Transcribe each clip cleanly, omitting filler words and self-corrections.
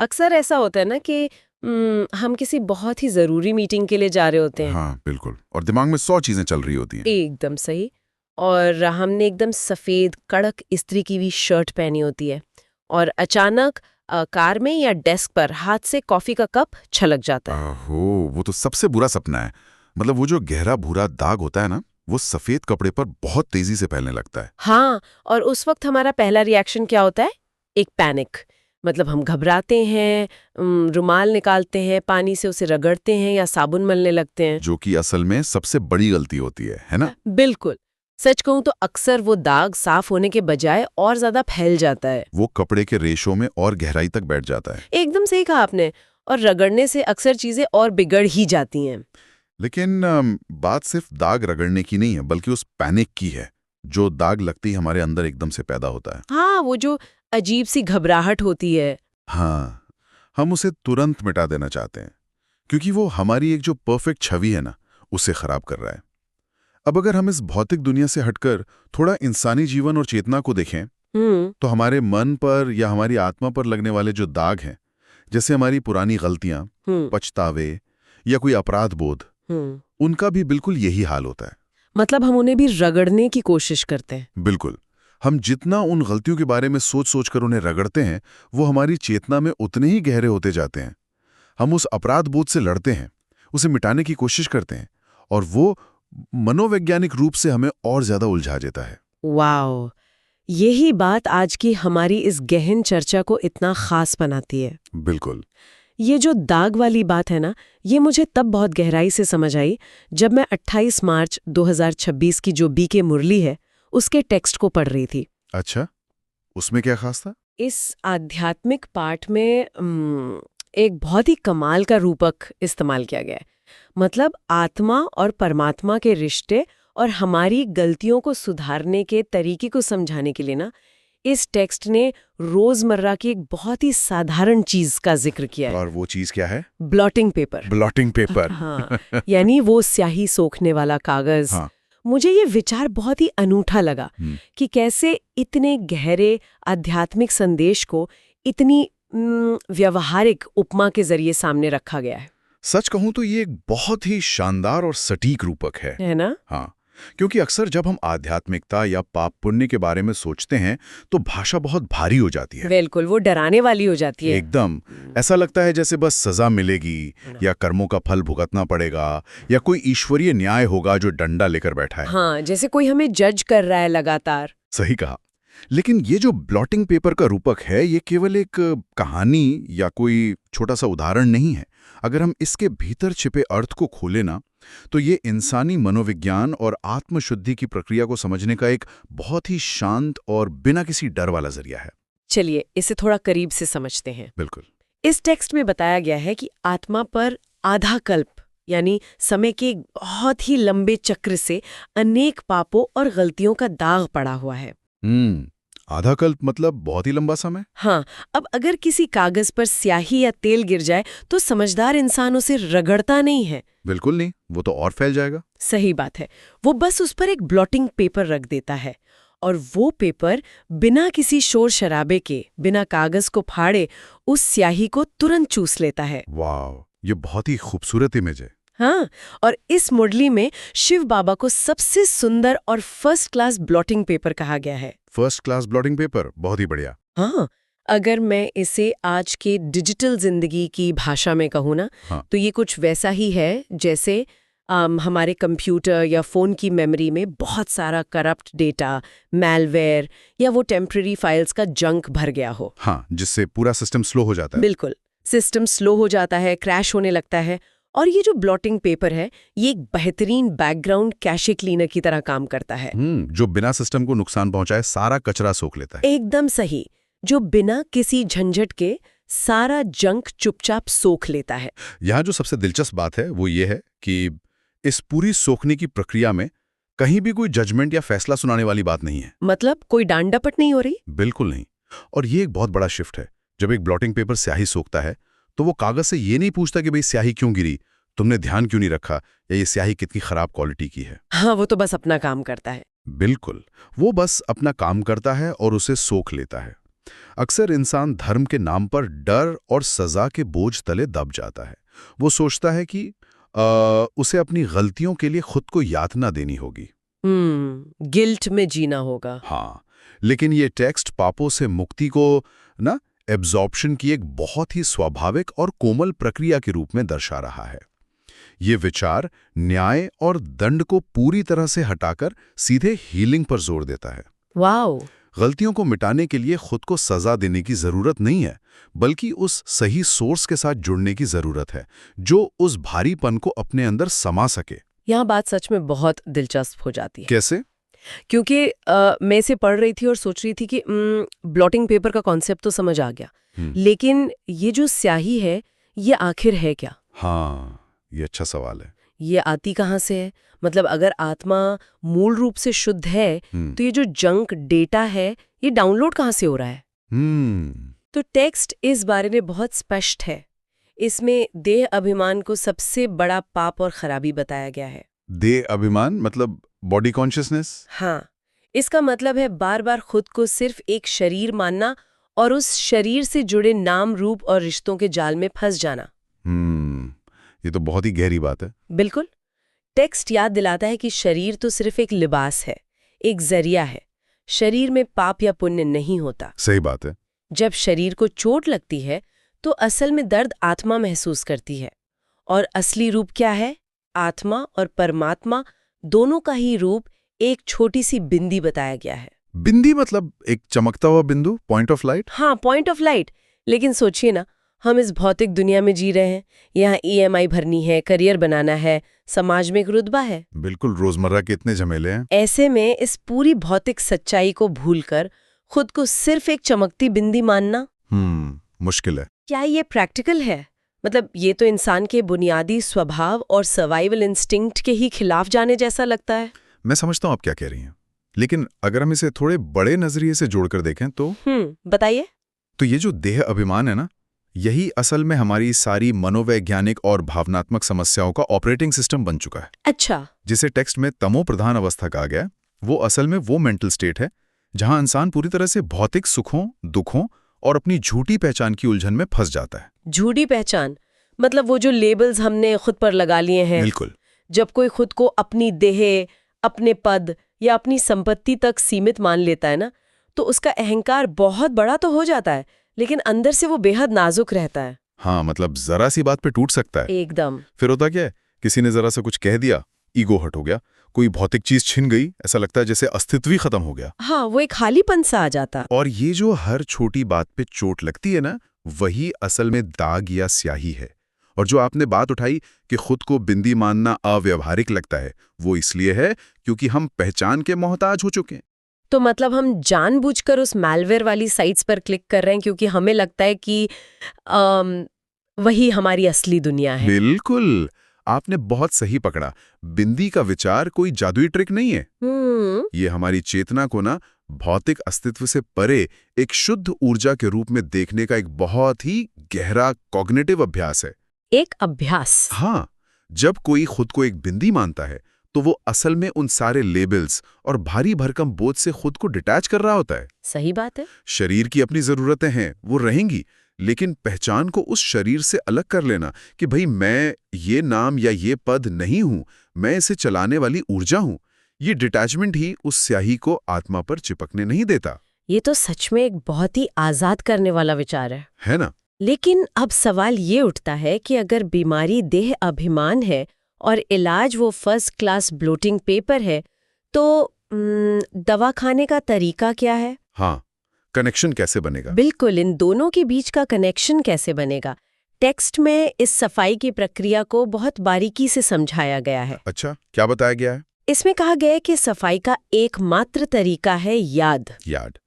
अक्सर ऐसा होता है ना कि हम किसी बहुत ही ज़रूरी मीटिंग के लिए जा रहे होते हैं। हाँ बिल्कुल, और दिमाग में 100 चीजें चल रही होती हैं। एकदम सही। और हमने एकदम सफ़ेद कड़क इस्त्री की हुई शर्ट पहनी होती है और अचानक कार में या डेस्क पर हाथ से कॉफ़ी का कप छलक जाता है। ओहो, वो तो सबसे बुरा सपना है। मतलब वो जो गहरा भूरा दाग होता है ना, वो सफेद कपड़े पर बहुत तेजी से फैलने लगता है। हाँ, और उस वक्त हमारा पहला रिएक्शन क्या होता है? एक पैनिक। मतलब हम घबराते हैं, रुमाल निकालते हैं, पानी से उसे रगड़ते हैं या साबुन मलने लगते हैं। जो कि असल में सबसे बड़ी गलती होती है ना? बिल्कुल। सच कहूं तो अक्सर वो दाग साफ होने के बजाय और ज्यादा फैल जाता है। वो कपड़े के रेशों में और गहराई तक बैठ जाता है। एकदम सही कहा आपने। और रगड़ने से अक्सर चीजें और बिगड़ ही जाती हैं। लेकिन बात सिर्फ दाग रगड़ने की नहीं है, बल्कि उस पैनिक की है जो दाग लगती हमारे अंदर एकदम से पैदा होता है। हाँ, वो जो अजीब सी घबराहट होती है। हाँ, हम उसे तुरंत मिटा देना चाहते हैं, क्योंकि वो हमारी एक जो परफेक्ट छवि है ना, उसे खराब कर रहा है। अब अगर हम इस भौतिक दुनिया से हटकर थोड़ा इंसानी जीवन और चेतना को देखें, तो हमारे मन पर या हमारी आत्मा पर लगने वाले जो दाग हैं, जैसे हमारी पुरानी गलतियां, पछतावे या कोई अपराध बोध, उनका भी बिल्कुल यही हाल होता है। मतलब हम उन्हें भी रगड़ने की कोशिश करते हैं। बिल्कुल। हम जितना उन गलतियों के बारे में सोच सोच कर उन्हें रगड़ते हैं, वो हमारी चेतना में उतने ही गहरे होते जाते हैं। हम उस अपराध बोध से लड़ते हैं, उसे मिटाने की कोशिश करते हैं, और वो मनोवैज्ञानिक रूप से हमें और ज्यादा उलझा देता है। वाओ! यही बात आज की हमारी इस गहन चर्चा को इतना खास बनाती है। बिल्कुल। ये जो दाग वाली बात है ना, ये मुझे तब बहुत गहराई से समझ आई जब मैं 28 मार्च 2026 की जो बीके मुरली है, उसके टेक्स्ट को पढ़ रही थी। अच्छा, उसमें क्या खास था? इस आध्यात्मिक पाठ में एक बहुत ही कमाल का रूपक इस्तेमाल किया गया है। मतलब आत्मा और परमात्मा के रिश्ते और हमारी गलतियों को सुधारने के तरीके को समझाने के लिए ना, इस टेक्स्ट ने रोजमर्रा की एक बहुत ही साधारण चीज का जिक्र किया है। और वो चीज क्या है? Blotting paper. Blotting paper. हाँ, यानी वो स्याही सोखने वाला कागज। हाँ। मुझे ये विचार बहुत ही अनूठा लगा कि कैसे इतने गहरे आध्यात्मिक संदेश को इतनी व्यवहारिक उपमा के जरिए सामने रखा गया है। सच कहूं तो ये एक बहुत ही शानदार और सटीक रूपक है ना? हाँ, क्योंकि अक्सर जब हम आध्यात्मिकता या पाप पुण्य के बारे में सोचते हैं तो भाषा बहुत भारी हो जाती है। बिल्कुल, वो डराने वाली हो जाती है। एकदम ऐसा लगता है जैसे बस सजा मिलेगी या कर्मों का फल भुगतना पड़ेगा या कोई ईश्वरीय न्याय होगा जो डंडा लेकर बैठा है। हाँ, जैसे कोई हमें जज कर रहा है लगातार। सही कहा। लेकिन ये जो ब्लॉटिंग पेपर का रूपक है, ये केवल एक कहानी या कोई छोटा सा उदाहरण नहीं है। अगर हम इसके भीतर छिपे अर्थ को खोले ना, तो ये इंसानी मनोविज्ञान और आत्मशुद्धि की प्रक्रिया को समझने का एक बहुत ही शांत और बिना किसी डर वाला जरिया है। चलिए इसे थोड़ा करीब से समझते हैं। बिल्कुल। इस टेक्स्ट में बताया गया है कि आत्मा पर आधा कल्प यानी समय के एक बहुत ही लंबे चक्र से अनेक पापों और गलतियों का दाग पड़ा हुआ है। आधा कल्प मतलब बहुत ही लंबा समय। हाँ, अब अगर किसी कागज पर स्याही या तेल गिर जाए तो समझदार इंसान उसे रगड़ता नहीं है। बिल्कुल नहीं, वो तो और फैल जाएगा। सही बात है। वो बस उस पर एक ब्लॉटिंग पेपर रख देता है और वो पेपर बिना किसी शोर शराबे के, बिना कागज को फाड़े उस स्याही को तुरंत चूस लेता है। वाह, ये बहुत ही खूबसूरत इमेज है। हाँ, और इस मुरली में शिव बाबा को सबसे सुंदर और फर्स्ट क्लास ब्लॉटिंग पेपर कहा गया है। फर्स्ट क्लास ब्लॉटिंग पेपर, बहुत ही बढ़िया। हाँ, अगर मैं इसे आज के डिजिटल जिंदगी की भाषा में कहूँ ना, तो ये कुछ वैसा ही है जैसे हमारे कंप्यूटर या फोन की मेमोरी में बहुत सारा करप्ट डेटा, मैलवेयर या वो टेम्पररी फाइल्स का जंक भर गया हो। हाँ, जिससे पूरा सिस्टम स्लो हो जाता है। बिल्कुल, सिस्टम स्लो हो जाता है, क्रैश होने लगता है। और ये जो ब्लॉटिंग पेपर है, ये एक बेहतरीन बैकग्राउंड कैशे क्लीनर की तरह काम करता है। जो बिना सिस्टम को नुकसान पहुंचाए सारा कचरा सोख लेता है। एकदम सही, जो बिना किसी झंझट के सारा जंक चुपचाप सोख लेता है। यहाँ जो सबसे दिलचस्प बात है वो ये है कि इस पूरी सोखने की प्रक्रिया में कहीं भी कोई जजमेंट या फैसला सुनाने वाली बात नहीं है। मतलब कोई डांट डपट नहीं हो रही? बिल्कुल नहीं। और ये एक बहुत बड़ा शिफ्ट है। जब एक ब्लॉटिंग पेपर स्याही सोखता है तो वो कागज से ये नहीं पूछता कि भाई स्याही क्यों गिरी, तुमने ध्यान क्यों नहीं रखा, या ये स्याही कितनी खराब क्वालिटी की है। हाँ, वो तो बस अपना काम करता है। बिल्कुल, वो बस अपना काम करता है और उसे सोख लेता है। अक्सर इंसान धर्म के नाम पर डर और सजा के बोझ तले दब जाता है। वो सोचता है कि उसे अपनी गलतियों के लिए खुद को यातना देनी होगी। गिल्ट में जीना होगा। हाँ, लेकिन ये टेक्स्ट पापों से मुक्ति को ना एब्जॉर्प्शन की एक बहुत ही स्वाभाविक और कोमल प्रक्रिया के रूप में दर्शा रहा है। ये विचार न्याय और दंड को पूरी तरह से हटाकर सीधे हीलिंग पर जोर देता है। वाओ! गलतियों को मिटाने के लिए खुद को सजा देने की जरूरत नहीं है, बल्कि उस सही सोर्स के साथ जुड़ने की जरूरत है जो उस भारीपन को अपने अंदर समा सके। यहाँ बात सच में बहुत दिलचस्प हो जाती है। कैसे? क्योंकि मैं इसे पढ़ रही थी और सोच रही थी कि ब्लॉटिंग पेपर का कॉन्सेप्ट तो समझ आ गया, लेकिन ये जो स्याही है ये आखिर है क्या? हाँ, ये अच्छा सवाल है। ये आती कहाँ से है? मतलब अगर आत्मा मूल रूप से शुद्ध है तो ये जो जंक डेटा है ये डाउनलोड कहाँ से हो रहा है? तो टेक्स्ट इस बारे में बहुत स्पष्ट है। इसमें देह अभिमान को सबसे बड़ा पाप और खराबी बताया गया है। देह अभिमान मतलब बॉडी कॉन्शियसनेस? हाँ, इसका मतलब है बार बार खुद को सिर्फ एक शरीर मानना और उस शरीर से जुड़े नाम रूप और रिश्तों के जाल में फंस जाना। ये तो बहुत ही गहरी बात है। बिल्कुल। टेक्स्ट याद दिलाता है कि शरीर तो सिर्फ एक लिबास है, एक जरिया है। शरीर में पाप या पुण्य नहीं होता। सही बात है। जब शरीर को चोट लगती है तो असल में दर्द आत्मा महसूस करती है। और असली रूप क्या है? आत्मा और परमात्मा दोनों का ही रूप एक छोटी सी बिंदी बताया गया है। बिंदी मतलब एक चमकता हुआ बिंदु, पॉइंट ऑफ लाइट? हाँ, पॉइंट ऑफ लाइट। लेकिन सोचिए ना, हम इस भौतिक दुनिया में जी रहे हैं। यहाँ EMI भरनी है, करियर बनाना है, समाज में एक रुतबा है। बिल्कुल, रोजमर्रा के इतने झमेले हैं। ऐसे में इस पूरी भौतिक सच्चाई को भूलकर खुद को सिर्फ एक चमकती बिंदी मानना मुश्किल है। क्या ये प्रैक्टिकल है? मतलब ये तो इंसान के बुनियादी स्वभाव और सर्वाइवल इंस्टिंक्ट के ही खिलाफ जाने जैसा लगता है। मैं समझता हूँ आप क्या कह रही हैं, लेकिन अगर हम इसे थोड़े बड़े नजरिए से जोड़कर देखें तो बताइए। तो ये जो देह अभिमान है ना, यही असल में हमारी सारी मनोवैज्ञानिक और भावनात्मक समस्याओं का ऑपरेटिंग सिस्टम बन चुका है। अच्छा। जिसे टेक्स्ट में तमो प्रधान अवस्था कहा गया, वो असल में वो मेंटल स्टेट है जहां इंसान पूरी तरह से भौतिक सुखों, दुखों और अपनी झूठी पहचान की उलझन में फंस जाता है। झूठी पहचान मतलब वो जो लेबल्स हमने खुद पर लगा लिए हैं। बिल्कुल। जब कोई खुद को अपनी देह, अपने पद या अपनी संपत्ति तक सीमित मान लेता है ना, तो उसका अहंकार बहुत बड़ा तो हो जाता है, लेकिन अंदर से वो बेहद नाजुक रहता है। हाँ, मतलब जरा सी बात पे टूट सकता है एकदम। फिर होता क्या है, किसी ने जरा सा कुछ कह दिया, ईगो हट हो गया, कोई भौतिक चीज छिन गई, ऐसा लगता है जैसे अस्तित्व ही खत्म हो गया। हाँ, वो एक खालीपन सा आ जाता। और ये जो हर छोटी बात पे चोट लगती है ना, वही असल में दाग या स्याही है। और जो आपने बात उठाई कि खुद को बिंदी मानना अव्यवहारिक लगता है, वो इसलिए है क्योंकि हम पहचान के मोहताज हो चुके हैं। तो मतलब हम जानबूझकर उस मैलवेयर वाली साइट्स पर क्लिक कर रहे हैं क्योंकि हमें लगता है कि वही हमारी असली दुनिया है। बिल्कुल, आपने बहुत सही पकड़ा। बिंदी का विचार कोई जादुई ट्रिक नहीं है। ये हमारी चेतना को ना भौतिक अस्तित्व से परे एक शुद्ध ऊर्जा के रूप में देखने का एक बहुत ही गहरा कॉग्निटिव अभ्यास है। एक अभ्यास? हाँ, जब कोई खुद को एक बिंदी मानता है तो वो असल में उन सारे लेबल्स और भारी भरकम बोझ से खुद को डिटैच कर रहा होता है। सही बात है। शरीर की अपनी जरूरतें हैं, वो रहेंगी, लेकिन पहचान को उस शरीर से अलग कर लेना कि भाई मैं ये नाम या ये पद नहीं हूं, मैं इसे चलाने वाली ऊर्जा हूं, ये डिटैचमेंट ही उस स्याही को आत्मा पर चिपकने नहीं देता। ये तो सच में एक बहुत ही आजाद करने वाला विचार है ना? लेकिन अब सवाल ये उठता है कि अगर बीमारी देह अभिमान है और इलाज वो फर्स्ट क्लास ब्लोटिंग पेपर है, तो दवा खाने का तरीका क्या है? हाँ, कनेक्शन कैसे बनेगा? बिल्कुल, इन दोनों के बीच का कनेक्शन कैसे बनेगा? टेक्स्ट में इस सफाई की प्रक्रिया को बहुत बारीकी से समझाया गया है। अच्छा, क्या बताया गया है? इसमें कहा गया है कि सफाई का एकमात्र तरीका है याद। याद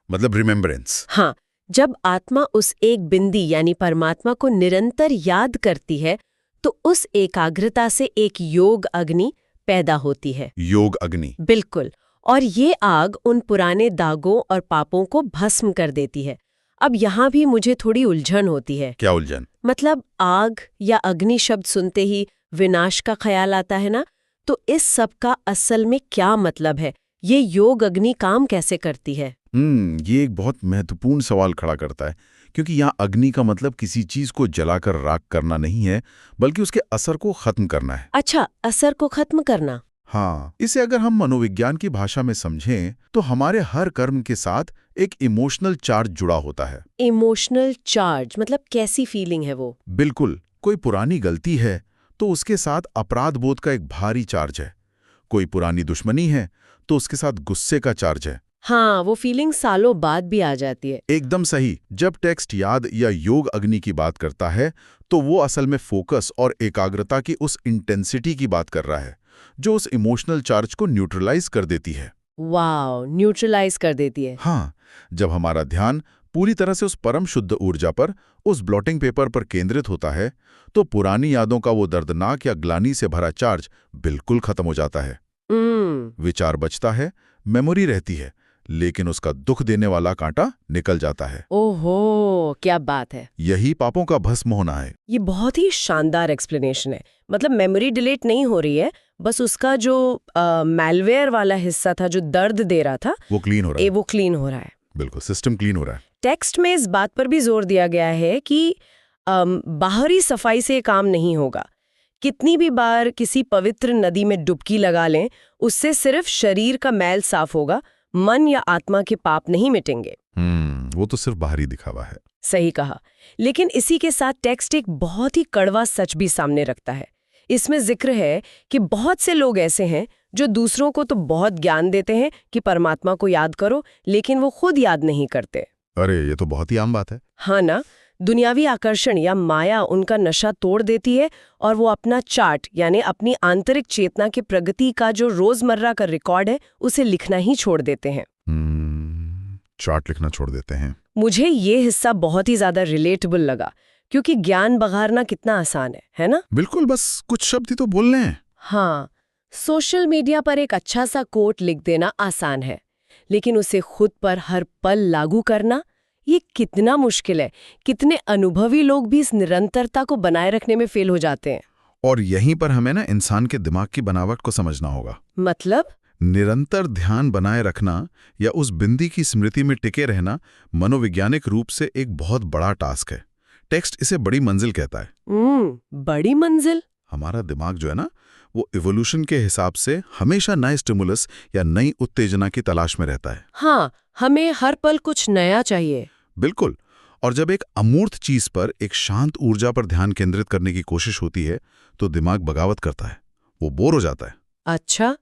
मतलब रिमेम्बरेंस। हाँ, जब आत्मा उस एक बिंदी यानी परमात्मा को निरंतर याद करती है तो उस एकाग्रता से एक योग अग्नि पैदा होती है। योग अग्नि? बिल्कुल। और ये आग उन पुराने दागों और पापों को भस्म कर देती है। अब यहाँ भी मुझे थोड़ी उलझन होती है। क्या उलझन? मतलब आग या अग्नि शब्द सुनते ही विनाश का ख्याल आता है ना, तो इस सब का असल में क्या मतलब है? ये योग अग्नि काम कैसे करती है? ये एक बहुत महत्वपूर्ण सवाल खड़ा करता है, क्योंकि यहाँ अग्नि का मतलब किसी चीज को जलाकर राख करना नहीं है, बल्कि उसके असर को खत्म करना है। अच्छा, असर को खत्म करना। हाँ, इसे अगर हम मनोविज्ञान की भाषा में समझें तो हमारे हर कर्म के साथ एक इमोशनल चार्ज जुड़ा होता है। इमोशनल चार्ज मतलब कैसी फीलिंग है वो? बिल्कुल, कोई पुरानी गलती है तो उसके साथ अपराध बोध का एक भारी चार्ज है। कोई पुरानी दुश्मनी है तो उसके साथ गुस्से का चार्ज है। हाँ, वो फीलिंग सालों बाद भी आ जाती है। एकदम सही। जब टेक्स्ट याद या योग अग्नि की बात करता है तो वो असल में फोकस और एकाग्रता की उस इंटेंसिटी की बात कर रहा है जो उस इमोशनल चार्ज को न्यूट्रलाइज कर देती है। वाओ, न्यूट्रलाइज कर देती है। हाँ, जब हमारा ध्यान पूरी तरह से उस परम शुद्ध ऊर्जा पर, उस ब्लॉटिंग पेपर पर केंद्रित होता है, तो पुरानी यादों का वो दर्दनाक या ग्लानि से भरा चार्ज बिल्कुल खत्म हो जाता है। विचार बचता है, मेमोरी रहती है, लेकिन उसका दुख देने वाला कांटा निकल जाता है। ओहो, क्या बात है। यही पापों का भस्म होना है। ये बहुत ही शानदार एक्सप्लेनेशन है। मतलब मेमोरी डिलीट नहीं हो रही है, बस उसका जो मैलवेयर वाला हिस्सा था जो दर्द दे रहा था वो क्लीन हो रहा है। वो क्लीन हो रहा है। बिल्कुल, सिस्टम क्लीन हो रहा है। टेक्स्ट में इस बात पर भी जोर दिया गया है कि बाहरी सफाई से काम नहीं होगा। कितनी भी बार किसी पवित्र नदी में डुबकी लगा लें, उससे सिर्फ शरीर का मैल साफ होगा, मन या आत्मा के पाप नहीं मिटेंगे। वो तो सिर्फ बाहरी दिखावा है। सही कहा। लेकिन इसी के साथ टेक्स्ट एक बहुत ही कड़वा सच भी सामने रखता है। इसमें जिक्र है कि बहुत से लोग ऐसे हैं जो दूसरों को तो बहुत ज्ञान देते हैं कि परमात्मा को याद करो, लेकिन वो खुद याद नहीं करते। अरे, ये तो बहुत ही आम बात है। हाँ ना, दुनियावी आकर्षण या माया उनका नशा तोड़ देती है और वो अपना चार्ट यानी अपनी आंतरिक चेतना की प्रगति का जो रोजमर्रा का रिकॉर्ड है उसे लिखना ही छोड़ देते हैं। चार्ट लिखना छोड़ देते हैं। मुझे ये हिस्सा बहुत ही ज्यादा रिलेटेबल लगा, क्योंकि ज्ञान बघारना कितना आसान है ना? बिल्कुल, बस कुछ शब्द ही तो बोलने हैं। हाँ, सोशल मीडिया पर एक अच्छा सा कोट लिख देना आसान है, लेकिन उसे खुद पर हर पल लागू करना ये कितना मुश्किल है। कितने अनुभवी लोग भी इस निरंतरता को बनाए रखने में फेल हो जाते हैं। और यहीं पर हमें ना इंसान के दिमाग की बनावट को समझना होगा। मतलब? निरंतर ध्यान बनाए रखना या उस बिंदी की स्मृति में टिके रहना मनोवैज्ञानिक रूप से एक बहुत बड़ा टास्क है। टेक्स्ट इसे बड़ी मंजिल कहता है। बड़ी मंजिल? हमारा दिमाग जो है ना, वो इवोल्यूशन के हिसाब से हमेशा नए स्टिमुलस या नई उत्तेजना की तलाश में रहता है। हाँ, हमें हर पल कुछ नया चाहिए। बिल्कुल। और जब एक अमूर्त चीज पर, एक शांत ऊर्जा पर ध्यान केंद्रित करने की कोशिश होती है तो दिमाग बगावत करता है, वो बोर हो जाता है। अच्छा,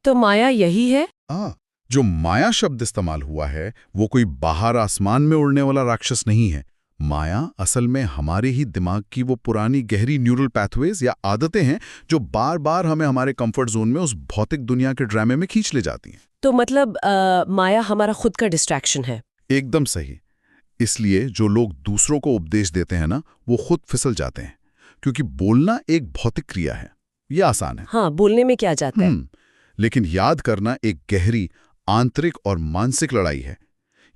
तो माया यही है? जो माया शब्द इस्तेमाल हुआ है वो कोई बाहर आसमान में उड़ने वाला राक्षस नहीं है। माया असल में हमारे ही दिमाग की वो पुरानी गहरी न्यूरल पैथवेज या आदतें हैं जो बार बार हमें हमारे कंफर्ट जोन में उस भौतिक दुनिया के ड्रामे में खींच ले जाती हैं। तो मतलब माया हमारा खुद का डिस्ट्रैक्शन है। एकदम सही। इसलिए जो लोग दूसरों को उपदेश देते हैं ना, वो खुद फिसल जाते हैं, क्योंकि बोलना एक भौतिक क्रिया है, ये आसान है। हाँ, बोलने में क्या जाता है। लेकिन याद करना एक गहरी आंतरिक और मानसिक लड़ाई है।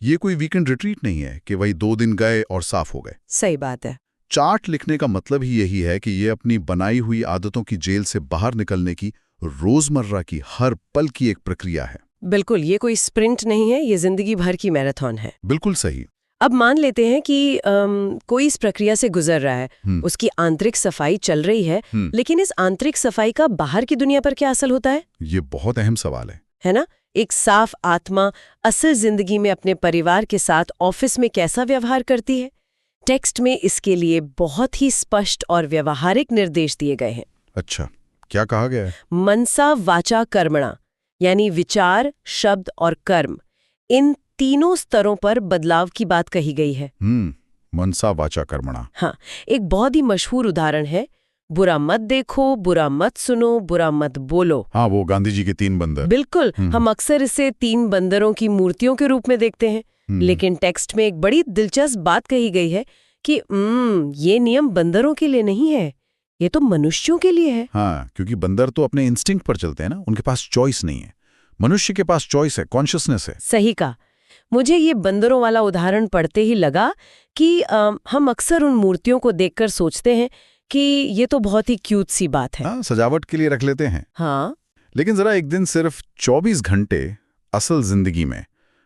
ये कोई वीकेंड रिट्रीट नहीं है कि वही 2 दिन गए और साफ हो गए। सही बात है। चार्ट लिखने का मतलब ही यही है कि ये अपनी बनाई हुई आदतों की जेल से बाहर निकलने की रोजमर्रा की हर पल की एक प्रक्रिया है। बिल्कुल, ये कोई स्प्रिंट नहीं है, ये जिंदगी भर की मैराथन है। बिल्कुल सही। अब मान लेते हैं कि कोई इस प्रक्रिया से गुजर रहा है, उसकी आंतरिक सफाई चल रही है, लेकिन इस आंतरिक सफाई का बाहर की दुनिया पर क्या असर होता है? ये बहुत अहम सवाल है ना? एक साफ आत्मा असल जिंदगी में अपने परिवार के साथ ऑफिस में कैसा व्यवहार करती है? टेक्स्ट में इसके लिए बहुत ही स्पष्ट और व्यवहारिक निर्देश दिए गए हैं। अच्छा, क्या कहा गया है? मनसा वाचा कर्मणा, यानी विचार, शब्द और कर्म, इन तीनों स्तरों पर बदलाव की बात कही गई है। मनसा वाचा कर्मणा। हाँ, एक बहुत ही मशहूर उदाहरण है, बुरा मत देखो, बुरा मत सुनो, बुरा मत बोलो। हाँ, वो गांधी जी के 3 बंदर। बिल्कुल, हम अक्सर इसे 3 बंदरों की मूर्तियों के रूप में देखते हैं, लेकिन टेक्स्ट में एक बड़ी दिलचस्प बात कही गई है कि ये नियम बंदरों के लिए नहीं है, ये तो मनुष्यों के लिए है। हाँ, क्योंकि बंदर तो अपने इंस्टिंक्ट पर चलते हैं ना, उनके पास चॉइस नहीं है। मनुष्य के पास चॉइस है, कॉन्शियसनेस है। सही कहा। मुझे ये बंदरों वाला उदाहरण पढ़ते ही लगा कि हम अक्सर उन मूर्तियों को देखकर सोचते हैं कि ये तो बहुत ही क्यूट सी बात है। हाँ, सजावट के लिए रख लेते हैं। हाँ, लेकिन जरा एक दिन सिर्फ 24 घंटे असल जिंदगी में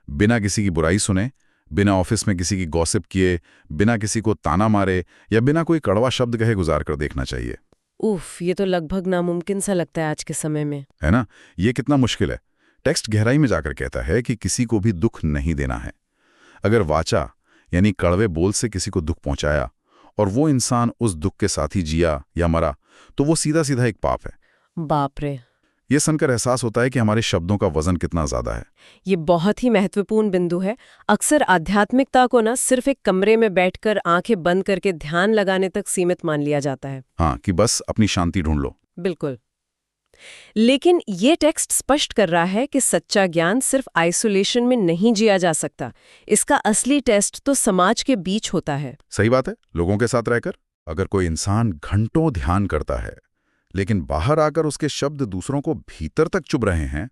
बिना किसी की बुराई सुने, बिना ऑफिस में किसी की गॉसिप किए, बिना किसी को ताना मारे या बिना कोई कड़वा शब्द कहे गुजार कर देखना चाहिए। उफ, ये तो लगभग नामुमकिन सा लगता है आज के समय में। है ना? ये कितना मुश्किल है। टेक्स्ट गहराई में जाकर कहता है कि किसी को भी दुख नहीं देना है। अगर वाचा यानी कड़वे बोल से किसी को दुख पहुंचाया और वो इंसान उस दुख के साथ ही जिया या मरा, तो वो सीधा सीधा एक पाप है। बाप रे। ये सुनकर एहसास होता है कि हमारे शब्दों का वजन कितना ज्यादा है। ये बहुत ही महत्वपूर्ण बिंदु है। अक्सर आध्यात्मिकता को ना सिर्फ एक कमरे में बैठकर आंखें बंद करके ध्यान लगाने तक सीमित मान लिया जाता है। हाँ, कि बस अपनी शांति ढूंढ लो। बिल्कुल। लेकिन ये टेक्स्ट स्पष्ट कर रहा है कि सच्चा ज्ञान सिर्फ आइसोलेशन में नहीं जिया जा सकता। इसका असली टेस्ट तो समाज के बीच होता है। सही बात है, लोगों के साथ रहकर। अगर कोई इंसान घंटों ध्यान करता है लेकिन बाहर आकर उसके शब्द दूसरों को भीतर तक चुभ रहे हैं,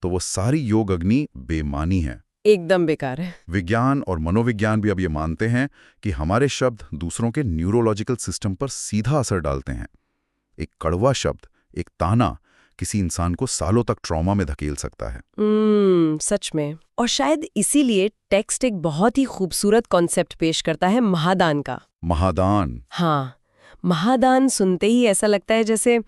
तो वो सारी योग अग्नि बेमानी है, एकदम बेकार है। विज्ञान और मनोविज्ञान भी अब ये मानते हैं कि हमारे शब्द दूसरों के न्यूरोलॉजिकल सिस्टम पर सीधा असर डालते हैं। एक कड़वा शब्द, एक ताना किसी इंसान को सालों तक ट्रॉमा में धकेल सकता है। सच में। और शायद इसीलिए टेक्स्ट एक बहुत ही खूबसूरत कॉन्सेप्ट पेश करता है, महादान का। महादान? हाँ, महादान सुनते ही ऐसा लगता है जैसे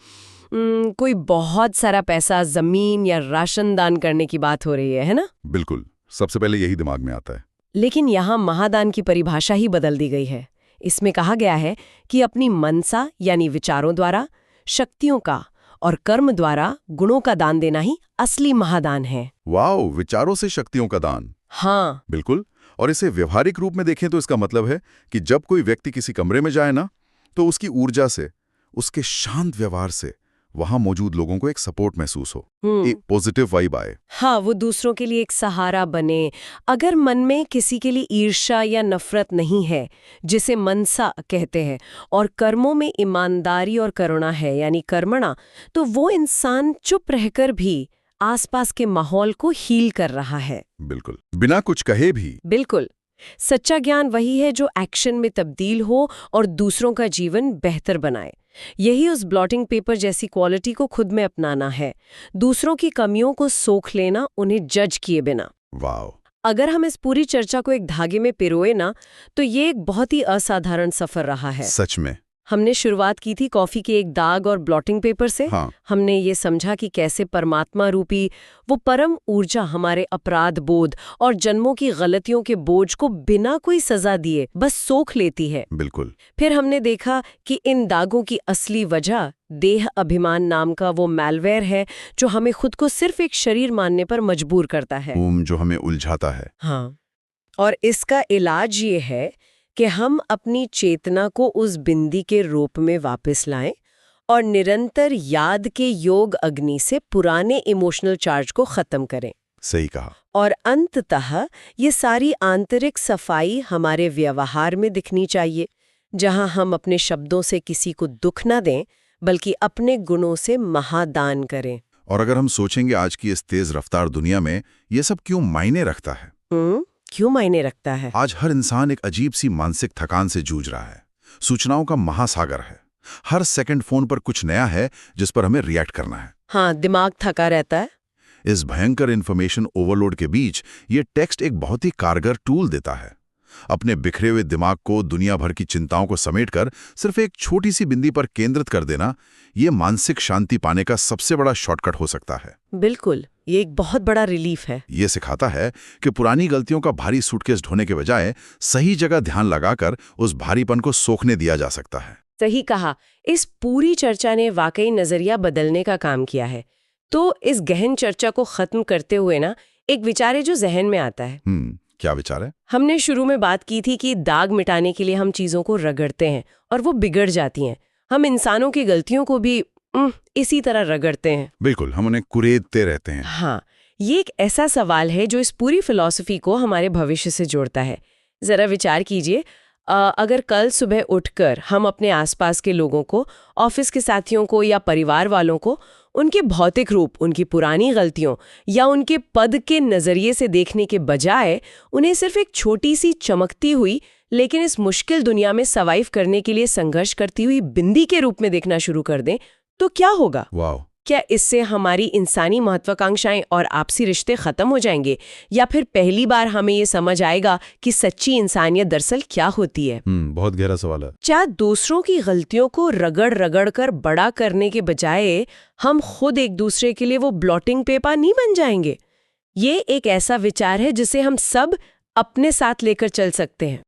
कोई बहुत सारा पैसा, जमीन या राशन दान करने की बात हो रही है ना? बिल्कुल, सबसे पहले यही दिमाग में आता है। लेकिन यहाँ महादान की परिभाषा ही बदल दी गई है। इसमें कहा गया है कि अपनी मनसा यानी विचारों द्वारा, शक्तियों का और कर्म द्वारा गुणों का दान देना ही असली महादान है। वाओ, विचारों से शक्तियों का दान। हाँ, बिल्कुल। और इसे व्यवहारिक रूप में देखें तो इसका मतलब है कि जब कोई व्यक्ति किसी कमरे में जाए ना, तो उसकी ऊर्जा से, उसके शांत व्यवहार से वहां मौजूद लोगों को एक सपोर्ट महसूस हो, एक पॉजिटिव वाइब आए। हाँ, वो दूसरों के लिए एक सहारा बने। अगर मन में किसी के लिए ईर्ष्या या नफरत नहीं है, जिसे मनसा कहते हैं, और कर्मों में ईमानदारी और करुणा है यानी कर्मणा, तो वो इंसान चुप रहकर भी आसपास के माहौल को हील कर रहा है। बिल्कुल, बिना कुछ कहे भी। बिल्कुल। सच्चा ज्ञान वही है जो एक्शन में तब्दील हो और दूसरों का जीवन बेहतर बनाए। यही उस ब्लॉटिंग पेपर जैसी क्वालिटी को खुद में अपनाना है, दूसरों की कमियों को सोख लेना, उन्हें जज किए बिना। वाओ। अगर हम इस पूरी चर्चा को एक धागे में पिरोए ना, तो ये एक बहुत ही असाधारण सफर रहा है। सच में। हमने शुरुआत की थी कॉफी के एक दाग और ब्लॉटिंग पेपर से। हाँ। हमने ये समझा कि कैसे परमात्मा रूपी वो परम ऊर्जा हमारे अपराध बोध और जन्मों की गलतियों के बोझ को बिना कोई सजा दिए बस सोख लेती है। बिल्कुल। फिर हमने देखा कि इन दागों की असली वजह देह अभिमान नाम का वो मैलवेयर है जो हमें खुद को सिर्फ एक शरीर मानने पर मजबूर करता है, जो हमें उलझाता है। हाँ। और इसका इलाज ये है कि हम अपनी चेतना को उस बिंदी के रूप में वापस लाएं और निरंतर याद के योग अग्नि से पुराने इमोशनल चार्ज को खत्म करें। सही कहा। और अंततः ये सारी आंतरिक सफाई हमारे व्यवहार में दिखनी चाहिए, जहां हम अपने शब्दों से किसी को दुख न दें बल्कि अपने गुणों से महादान करें। और अगर हम सोचेंगे आज की इस तेज रफ्तार दुनिया में ये सब क्यों मायने रखता है? क्यों मायने रखता है? आज हर इंसान एक अजीब सी मानसिक थकान से जूझ रहा है। सूचनाओं का महासागर है। हर सेकंड फोन पर कुछ नया है जिस पर हमें रिएक्ट करना है। हाँ, दिमाग थका रहता है। इस भयंकर इन्फॉर्मेशन ओवरलोड के बीच ये टेक्स्ट एक बहुत ही कारगर टूल देता है। अपने बिखरे हुए दिमाग को दुनिया भर की चिंताओं को समेटकर सिर्फ एक छोटी सी बिंदी पर केंद्रित कर देना, ये मानसिक शांति पाने का सबसे बड़ा शॉर्टकट हो सकता है। बिल्कुल, ये एक बहुत बड़ा रिलीफ है। ये सिखाता है कि पुरानी गलतियों का भारी सूटकेस ढोने के बजाय सही जगह ध्यान लगाकर उस भारीपन को सोखने दिया जा सकता है। सही कहा। इस पूरी चर्चा ने वाकई नजरिया बदलने का काम किया है। तो इस गहन चर्चा को खत्म करते हुए ना, एक विचार है जो जहन में आता है। क्या विचार है? हमने शुरू में बात की थी कि दाग मिटाने के लिए हम चीजों को रगड़ते हैं और वो बिगड़ जाती हैं। हम इंसानों की गलतियों को भी इसी तरह रगड़ते हैं। बिल्कुल, हम उन्हें कुरेदते रहते हैं। हाँ, ये एक ऐसा सवाल है जो इस पूरी फिलॉसफी को हमारे भविष्य से जोड़ता है। जरा विचार कीजिए, अगर कल सुबह उठकर हम अपने आसपास के लोगों को, ऑफिस के साथियों को या परिवार वालों को उनके भौतिक रूप, उनकी पुरानी गलतियों या उनके पद के नजरिए से देखने के बजाय उन्हें सिर्फ एक छोटी सी चमकती हुई लेकिन इस मुश्किल दुनिया में सर्वाइव करने के लिए संघर्ष करती हुई बिंदी के रूप में देखना शुरू कर दें, तो क्या होगा? वाह, क्या इससे हमारी इंसानी महत्वाकांक्षाएं और आपसी रिश्ते खत्म हो जाएंगे, या फिर पहली बार हमें ये समझ आएगा कि सच्ची इंसानियत दरअसल क्या होती है? बहुत गहरा सवाल है। क्या दूसरों की गलतियों को रगड़ रगड़ कर बड़ा करने के बजाय हम खुद एक दूसरे के लिए वो ब्लॉटिंग पेपर नहीं बन जाएंगे? ये एक ऐसा विचार है जिसे हम सब अपने साथ लेकर चल सकते हैं।